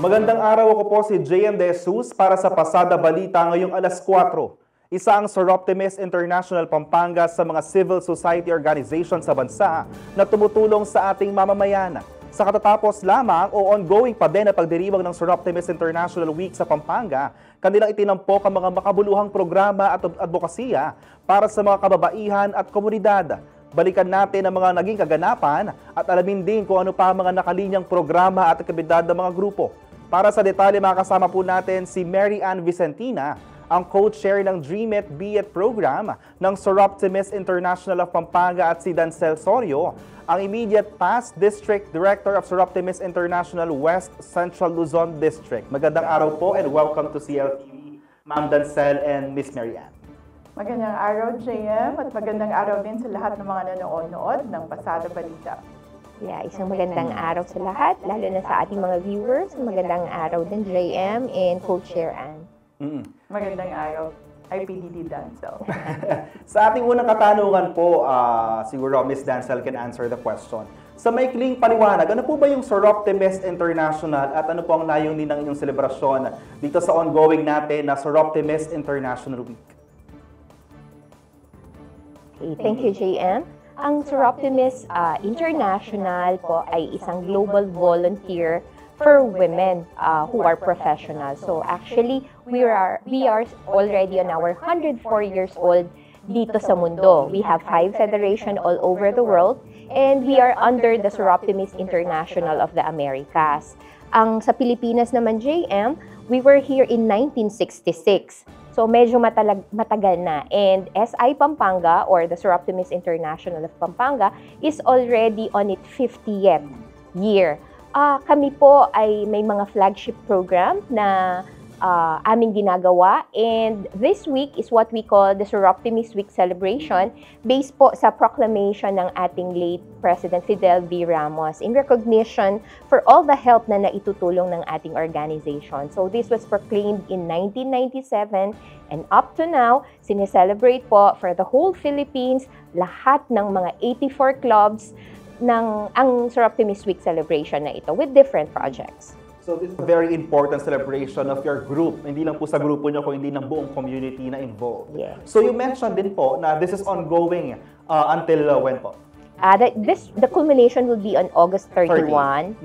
Magandang araw, ako po si JM De Jesus para sa Pasada Balita ngayong alas 4. Isa ang Soroptimist International Pampanga sa mga civil society organization sa bansa na tumutulong sa ating mamamayan. Sa katatapos lamang o ongoing pa din na pagdiriwang ng Soroptimist International Week sa Pampanga, kanilang itinampok ang mga makabuluhang programa at advokasya para sa mga kababaihan at komunidad. Balikan natin ang mga naging kaganapan at alamin din kung ano pa ang mga nakalinyang programa at aktibidad ng mga grupo. Para sa detalye, makakasama po natin si Mary Ann Vicentina, ang co-chair ng Dream It, Be It program ng Soroptimist International of Pampanga, at si Dancel Sorio, ang immediate past District Director of Soroptimist International West Central Luzon District. Magandang araw po and welcome to CLTV, Ma'am Dancel and Miss Mary Ann. Magandang araw, JM, at magandang araw din sa lahat ng mga nanonood ng Pasada Balita. Yeah, isang magandang araw sa lahat, lalo na sa ating mga viewers. Magandang araw din, JM and Co-Chair Ann. Magandang araw, IPDD Dancel. Sa ating unang katanungan po, siguro Miss Dancel can answer the question. Sa maikling paliwanag, ano po ba yung Soroptimist International at ano po ang layunin ng inyong selebrasyon dito sa ongoing natin na Soroptimist International Week? Okay, thank you, JM. Ang Soroptimist International po ay isang global volunteer for women who are professionals. So actually, we are already on our 104 years old dito sa mundo. We have 5 federations all over the world, and we are under the Soroptimist International of the Americas. Ang sa Pilipinas naman, JM, we were here in 1966. So medyo matagal na. And SI Pampanga, or the Soroptimist International of Pampanga, is already on its 50th year. Kami po ay may mga flagship program na aming ginagawa. And this week is what we call the Soroptimist Week Celebration, based po sa proclamation ng ating late President Fidel V. Ramos in recognition for all the help na naitutulong ng ating organization. So this was proclaimed in 1997, and up to now, sineselebrate po for the whole Philippines, lahat ng mga 84 clubs ng ang Soroptimist Week celebration na ito with different projects. So this is a very important celebration of your group. Hindi lang po sa grupo nyo, kundi ng buong community na involved. Yeah. So you mentioned din po na this is ongoing until when po? The culmination will be on August 31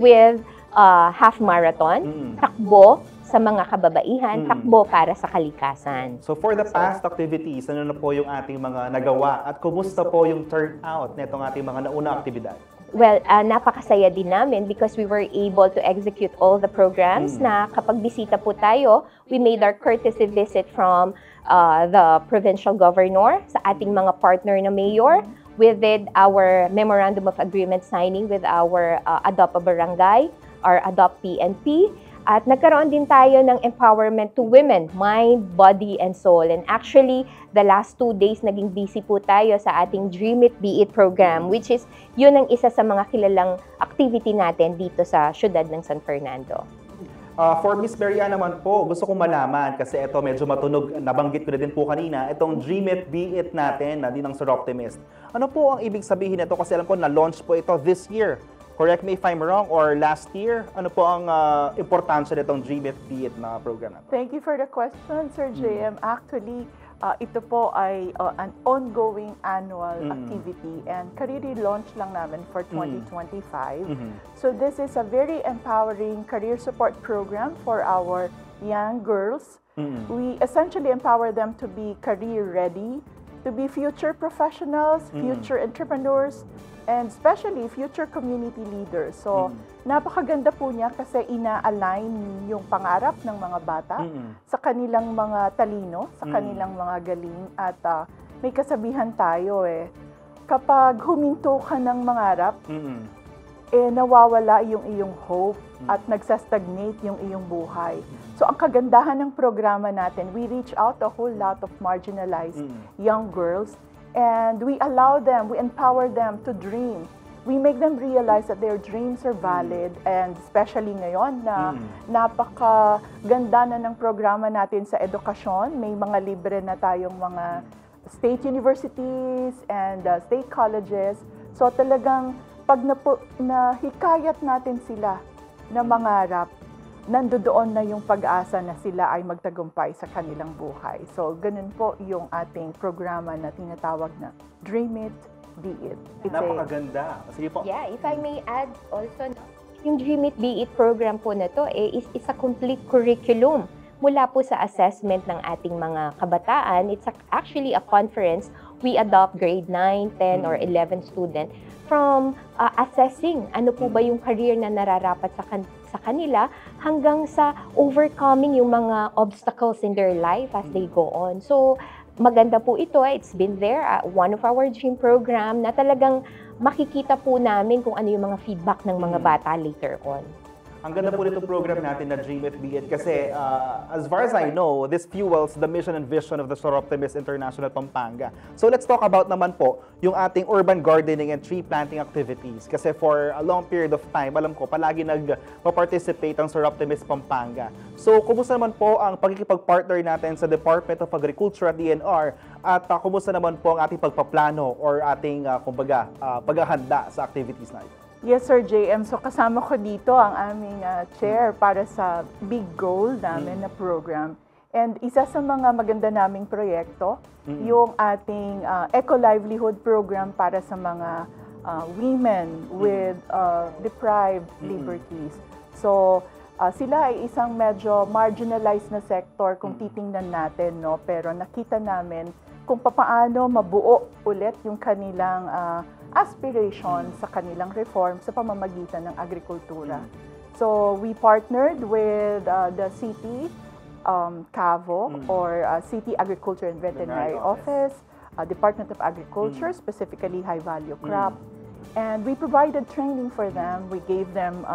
with half marathon, takbo sa mga kababaihan, takbo para sa kalikasan. So for the past activities, ano na po yung ating mga nagawa at kumusta po yung turnout nitong ating mga naunang aktibidad? Well, napakasaya din namin because we were able to execute all the programs na kapag bisita po tayo, we made our courtesy visit from the provincial governor sa ating mga partner na mayor. We did our memorandum of agreement signing with our Adopt a Barangay, our Adopt PNP. At nagkaroon din tayo ng empowerment to women, mind, body, and soul. And actually, the last 2 days, naging busy po tayo sa ating Dream It, Be It program, which is yun ang isa sa mga kilalang activity natin dito sa syudad ng San Fernando. For Miss Mary Ann naman po, gusto kong malaman, kasi ito medyo matunog, nabanggit ko na din po kanina, itong Dream It, Be It natin na din ng Soroptimist. Ano po ang ibig sabihin nito? Kasi alam ko na-launch po ito this year. Correct me if I'm wrong, or last year, ano po ang importansya nitong Dream It, Be It na program na to? Thank you for the question, Sir JM. Actually, ito po ay an ongoing annual activity, and launch lang namin for 2025. So this is a very empowering career support program for our young girls. We essentially empower them to be career ready, to be future professionals, future entrepreneurs, and especially future community leaders. So, napakaganda po niya kasi ina-align yung pangarap ng mga bata sa kanilang mga talino, sa kanilang mga galing. At may kasabihan tayo kapag huminto ka ng mangarap, nawawala yung iyong hope at nagsastagnate yung iyong buhay. So, ang kagandahan ng programa natin, we reach out a whole lot of marginalized young girls, and we allow them, we empower them to dream. We make them realize that their dreams are valid, and especially ngayon na napakaganda na ng programa natin sa edukasyon. May mga libre na tayong mga state universities and state colleges. So talagang pag nahikayat natin sila na mangarap, nandoon na yung pag-asa na sila ay magtagumpay sa kanilang buhay. So, ganun po yung ating programa na tinatawag na Dream It, Be It. Napakaganda. Sige po. Yeah, if I may add also, yung Dream It, Be It program po na to is a complete curriculum mula po sa assessment ng ating mga kabataan. It's actually a conference. We adopt grade 9, 10, or 11 student from assessing ano po ba yung career na nararapat sa kanila hanggang sa overcoming yung mga obstacles in their life as they go on. So, maganda po ito. It's been there, one of our dream program na talagang makikita po namin kung ano yung mga feedback ng mga bata later on. Ang ganda po nitong program natin na Dream It, Be It kasi as far as I know, this fuels the mission and vision of the Soroptimist International Pampanga. So let's talk about naman po yung ating urban gardening and tree planting activities. Kasi for a long period of time, alam ko, palagi nag-participate ang Soroptimist Pampanga. So kumusta naman po ang pagkikipag-partner natin sa Department of Agriculture at DNR at kumusta naman po ang ating pagpaplano or ating paghahanda sa activities na ito? Yes, Sir JM. So kasama ko dito ang aming chair para sa big goal namin na program. And isa sa mga maganda naming proyekto, yung ating eco-livelihood program para sa mga women with deprived liberties. So sila ay isang medyo marginalized na sector kung titingnan natin, no? Pero nakita namin kung paano mabuo ulit yung kanilang aspiration sa kanilang reform sa pamamagitan ng agrikultura. So we partnered with the city CAVO or City Agriculture and Veterinary Office, Department of Agriculture, specifically high value crop. And we provided training for them. We gave them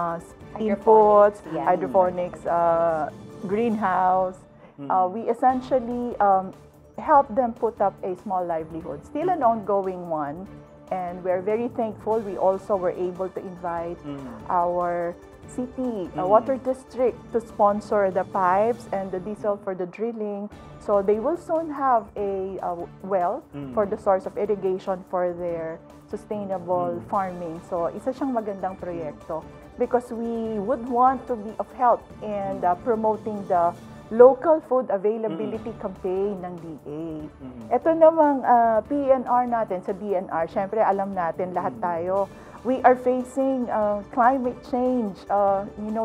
inputs, hydroponics, greenhouse. We essentially helped them put up a small livelihood, still an ongoing one. And we're very thankful. We also were able to invite our city, water district to sponsor the pipes and the diesel for the drilling. So they will soon have a well for the source of irrigation for their sustainable farming. So isa siyang magandang proyekto because we would want to be of help in promoting the local food availability campaign ng DA. Ito namang PNR natin sa DNR, syempre alam natin lahat tayo, we are facing climate change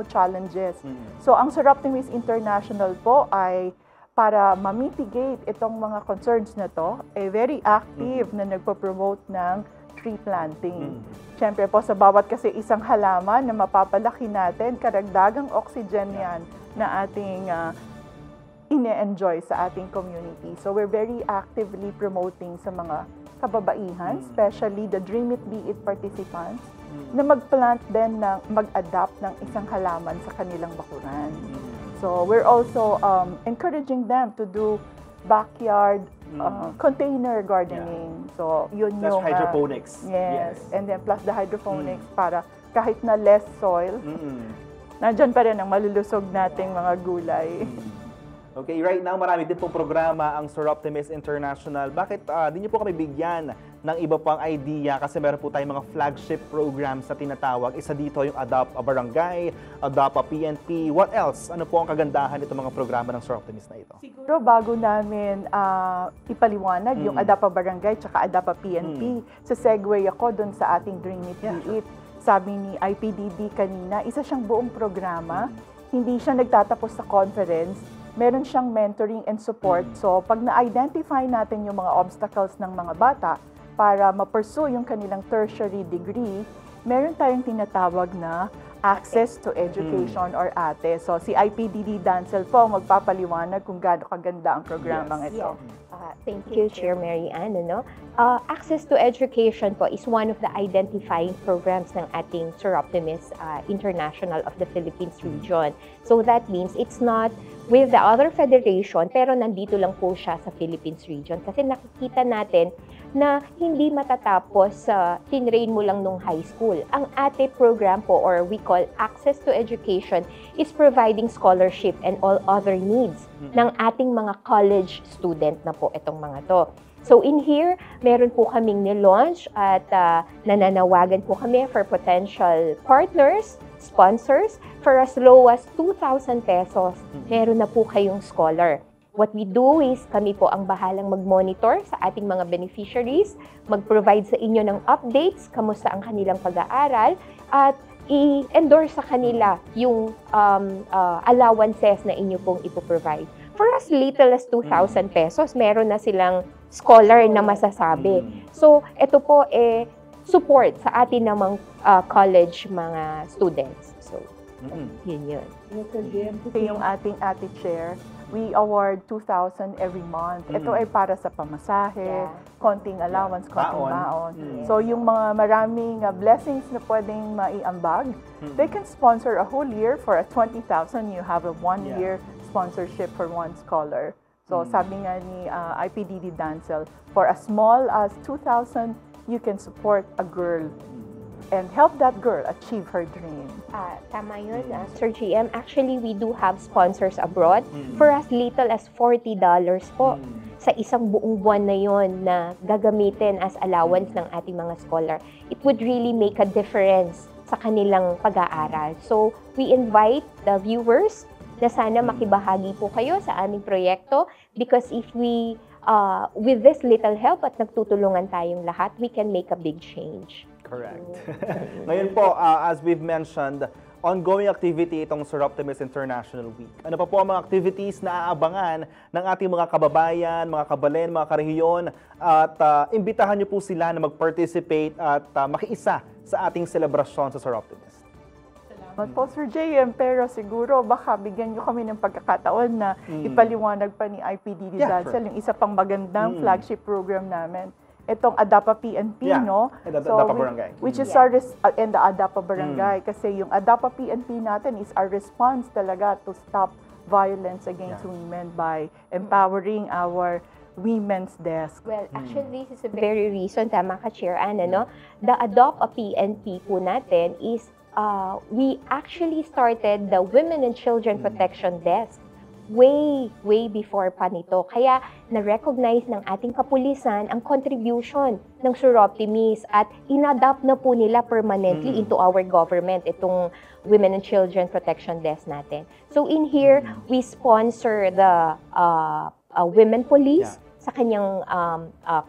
challenges. So ang Soroptimist International po ay para ma-mitigate itong mga concerns na to, very active na nagpo-promote ng tree planting. Syempre po sa bawat kasi isang halaman na mapapalaki natin, karagdagang oxygen yan na ating ine-enjoy sa ating community. So we're very actively promoting sa mga kababaihan, especially the Dream It, Be It participants, na mag-plant din, mag-adapt ng isang halaman sa kanilang bakuran. So we're also encouraging them to do backyard container gardening. So yun That's yung hydroponics. Yes. And then plus the hydroponics para kahit na less soil, nandyan pa rin ang malulusog nating mga gulay. Okay, right now marami din pong programa ang Soroptimist International. Bakit di niyo po kami bigyan ng iba pang idea kasi meron po tayong mga flagship programs na tinatawag. Isa dito yung Adopt a Barangay, Adopt a PNP. What else? Ano po ang kagandahan nitong mga programa ng Soroptimist na ito? Siguro bago namin ipaliwanag yung Adopt a Barangay tsaka Adopt a PNP, sa segue ako dun sa ating Dream It, Be It. Sabi ni IPDD kanina, isa siyang buong programa. Hindi siya nagtatapos sa conference. Meron siyang mentoring and support. So, pag na-identify natin yung mga obstacles ng mga bata para ma-pursue yung kanilang tertiary degree, meron tayong tinatawag na access to education or ATE. So, si IPDD Dancel po magpapaliwanag kung gaano kaganda ang programang ito. Thank you, Chair Mary Ann. Access to education po is one of the identifying programs ng ating Soroptimist International of the Philippines region. So that means it's not with the other federation, pero nandito lang po siya sa Philippines region. Kasi nakikita natin na hindi matatapos sa tinrain mo lang nung high school. Ang ATE program po, or we call Access to Education, is providing scholarship and all other needs ng ating mga college student na po itong mga to. So in here, meron po kaming ni-launch at nananawagan po kami for potential partners, sponsors. For as low as 2,000 pesos, meron na po kayong scholar. What we do is kami po ang bahalang mag-monitor sa ating mga beneficiaries, mag-provide sa inyo ng updates, kamusta ang kanilang pag-aaral, at i-endorse sa kanila yung allowances na inyo pong ipoprovide. For as little as 2,000 pesos, meron na silang scholar na masasabi. So, ito po support sa atin namang college mga students. So, yun. Ito yung ating Ate Chair. We award 2,000 every month. Ito ay para sa pamasahe, konting allowance, konting baon. So yung mga maraming blessings na pwedeng maiambag, they can sponsor a whole year for a 20,000. You have a 1-year sponsorship for one scholar. So sabi nga ni IPDD Dancel, for as small as 2,000, you can support a girl and help that girl achieve her dream. Tama yun, Sir GM. Actually, we do have sponsors abroad for as little as $40 po sa isang buong buwan na yon na gagamitin as allowance ng ating mga scholar. It would really make a difference sa kanilang pag-aaral. So, we invite the viewers na sana makibahagi po kayo sa aming proyekto because if we, with this little help at nagtutulungan tayong lahat, we can make a big change. Correct. Ngayon po, as we've mentioned, ongoing activity itong Sir Optimus International Week. Ano pa po ang mga activities na aabangan ng ating mga kababayan, mga kabalen, mga karehiyon at imbitahan niyo po sila na mag-participate at makiisa sa ating selebrasyon sa Sir Optimus? Salamat po, Sir JM, pero siguro baka bigyan niyo kami ng pagkakataon na ipaliwanag pa ni IPDD Dancel yung isa pang magandang flagship program namin. Itong ADAPA PNP, no? ADAPA Barangay. Which is our, and the ADAPA Barangay. Kasi yung ADAPA PNP natin is our response talaga to stop violence against women by empowering our women's desk. Well, actually, this is the very reason, tama ka, Chair Ann, no? The ADAPA PNP po natin is, we actually started the Women and Children Protection Desk way before pa nito. Kaya na-recognize ng ating kapulisan ang contribution ng Sir Optimus at in-adapt na po nila permanently into our government, itong Women and Children Protection Desk natin. So in here, we sponsor the Women Police sa kanyang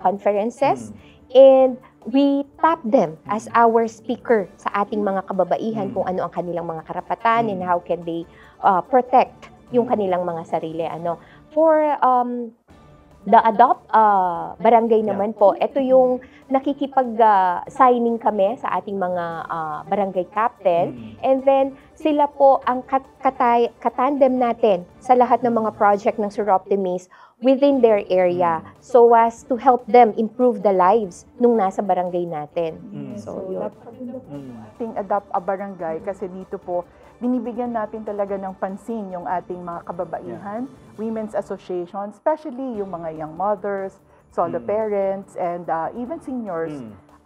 conferences and we tap them as our speaker sa ating mga kababaihan kung ano ang kanilang mga karapatan and how can they protect yung kanilang mga sarili. For the Adopt Barangay naman po, ito yung nakikipag-signing kami sa ating mga barangay captain. And then, sila po ang katandem natin sa lahat ng mga project ng Sir Optimus within their area so as to help them improve the lives nung nasa barangay natin. So, yun. Ating Adopt a Barangay kasi dito po, binibigyan natin talaga ng pansin yung ating mga kababaihan, women's association, especially yung mga young mothers, solo parents, and even seniors,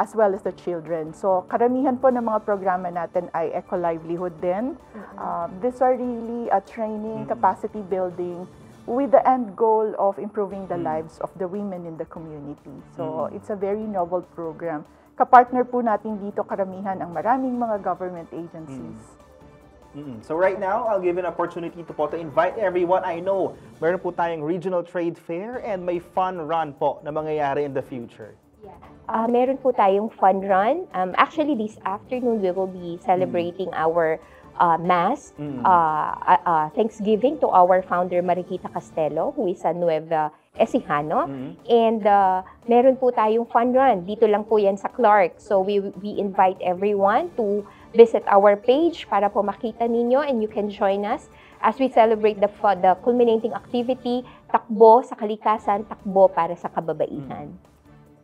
as well as the children. So, karamihan po ng mga programa natin ay eco-livelihood din. These are really a training, capacity building, with the end goal of improving the lives of the women in the community. So, it's a very novel program. Kapartner po natin dito karamihan ang maraming mga government agencies. So right now, I'll give an opportunity to invite everyone. I know, meron po tayong regional trade fair and may fun run po na mangyayari in the future. Meron po tayong fun run. Actually, this afternoon, we will be celebrating our Mass, Thanksgiving to our founder, Mariquita Castelo, who is a Nueva Ecijano. And meron po tayong fun run. Dito lang po yan sa Clark. So we invite everyone to visit our page para po makita ninyo and you can join us as we celebrate the culminating activity, Takbo sa Kalikasan, Takbo para sa Kababaihan.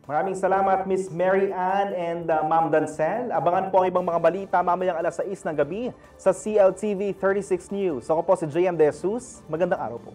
Maraming salamat, Miss Mary Ann and Ma'am Dancel. Abangan po ang ibang mga balita mamayang alas 6 ng gabi sa CLTV 36 News. Ako po si JM De Jesus. Magandang araw po.